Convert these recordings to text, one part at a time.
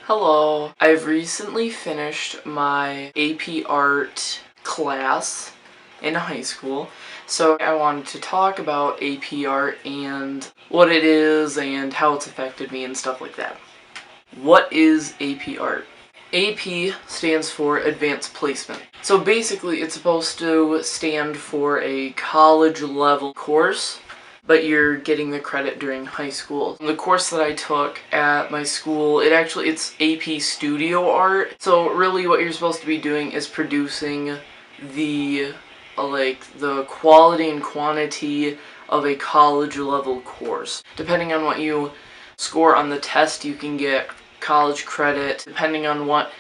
Hello. I've recently finished my AP Art class in high school, so I wanted to talk about AP Art and what it is and how it's affected me and stuff like that. What is AP Art? AP stands for Advanced Placement. So basically it's supposed to stand for a college level course, but you're getting the credit during high school. The course that I took at my school, it's AP Studio Art. So really what you're supposed to be doing is producing the quality and quantity of a college level course. Depending on what you score on the test, you can get college credit. Depending on what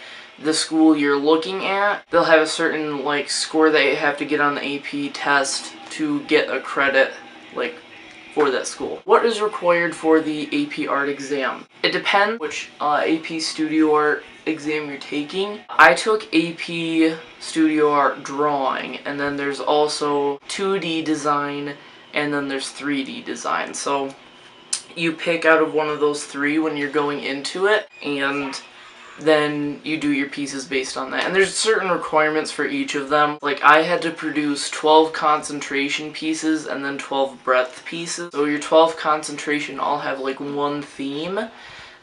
the school you're looking at, they'll have a certain score that you have to get on the AP test to get a credit for that school. What is required for the AP Art exam? It depends which AP Studio Art exam you're taking. I took AP Studio Art Drawing, and then there's also 2D Design, and then there's 3D Design. So you pick out of one of those three when you're going into it, and then you do your pieces based on that. And there's certain requirements for each of them. Like, I had to produce 12 concentration pieces and then 12 breadth pieces. So your 12 concentration all have one theme,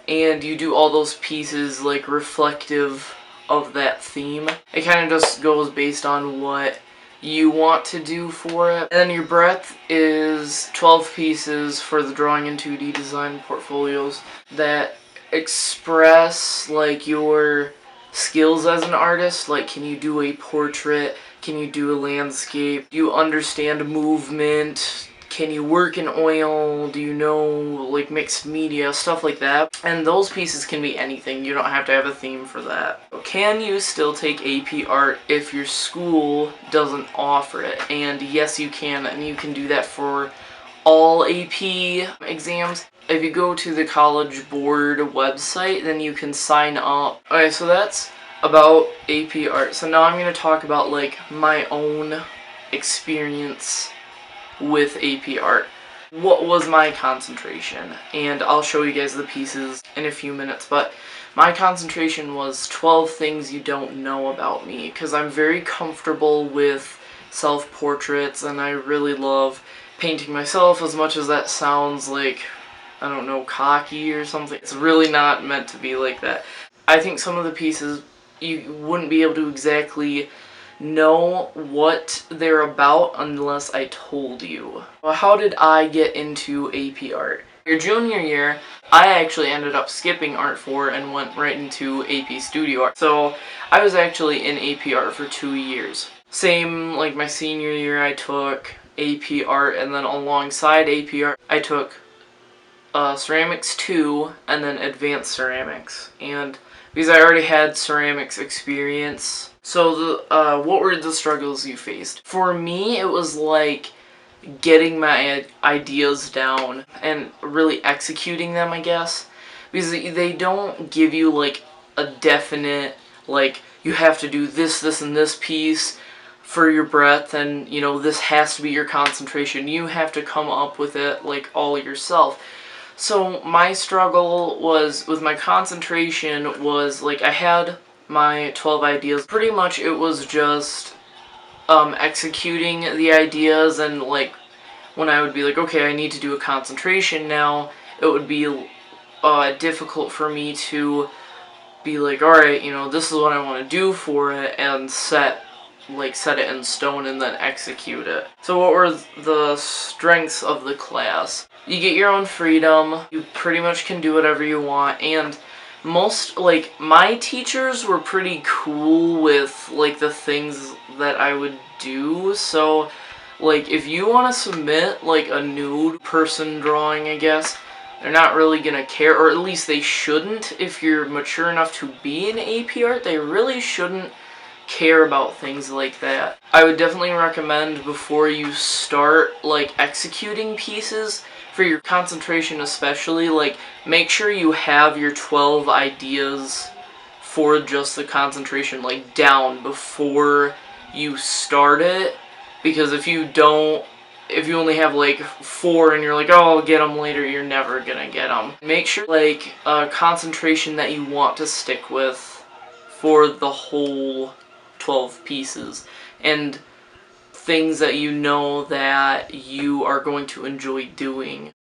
and you do all those pieces reflective of that theme. It kind of just goes based on what you want to do for it. And then your breadth is 12 pieces for the drawing and 2D design portfolios that express your skills as an artist. Can you do a portrait? Can you do a landscape? Do you understand movement? Can you work in oil? Do you know mixed media? Stuff like that. And those pieces can be anything. You don't have to have a theme for that. Can you still take AP Art if your school doesn't offer it? And yes, you can, and you can do that for all AP exams. If you go to the College Board website, then you can sign up. Okay, so that's about AP Art. So now I'm going to talk about my own experience with AP Art. What was my concentration? And I'll show you guys the pieces in a few minutes, but my concentration was 12 things you don't know about me, because I'm very comfortable with self-portraits, and I really love painting myself. As much as that sounds I don't know, cocky or something, it's really not meant to be like that. I think some of the pieces you wouldn't be able to exactly know what they're about unless I told you. Well, how did I get into AP Art? Your junior year, I actually ended up skipping Art 4 and went right into AP Studio Art. So I was actually in AP Art for 2 years. Same my senior year, I took AP Art, and then alongside AP Art, I took Ceramics 2 and then Advanced Ceramics. And because I already had ceramics experience, so what were the struggles you faced? For me, it was getting my ideas down and really executing them, I guess, because they don't give you a definite you have to do this, this, and this piece for your breadth, and this has to be your concentration. You have to come up with it all yourself. So my struggle was with my concentration was I had my 12 ideas. Pretty much it was just executing the ideas, and when I would be okay, I need to do a concentration now, it would be difficult for me to be alright, this is what I want to do for it, and set it in stone and then execute it. So what were the strengths of the class? You get your own freedom, you pretty much can do whatever you want, and most, my teachers were pretty cool with, the things that I would do. So, if you want to submit, a nude person drawing, I guess, they're not really gonna care, or at least they shouldn't. If you're mature enough to be in AP Art, they really shouldn't care about things like that. I would definitely recommend, before you start executing pieces, for your concentration especially, make sure you have your 12 ideas for just the concentration down before you start it, because if you don't if you only have like 4 and you're like, oh, I'll get them later, you're never gonna get them. Make sure like a concentration that you want to stick with for the whole 12 pieces, and things that you know that you are going to enjoy doing.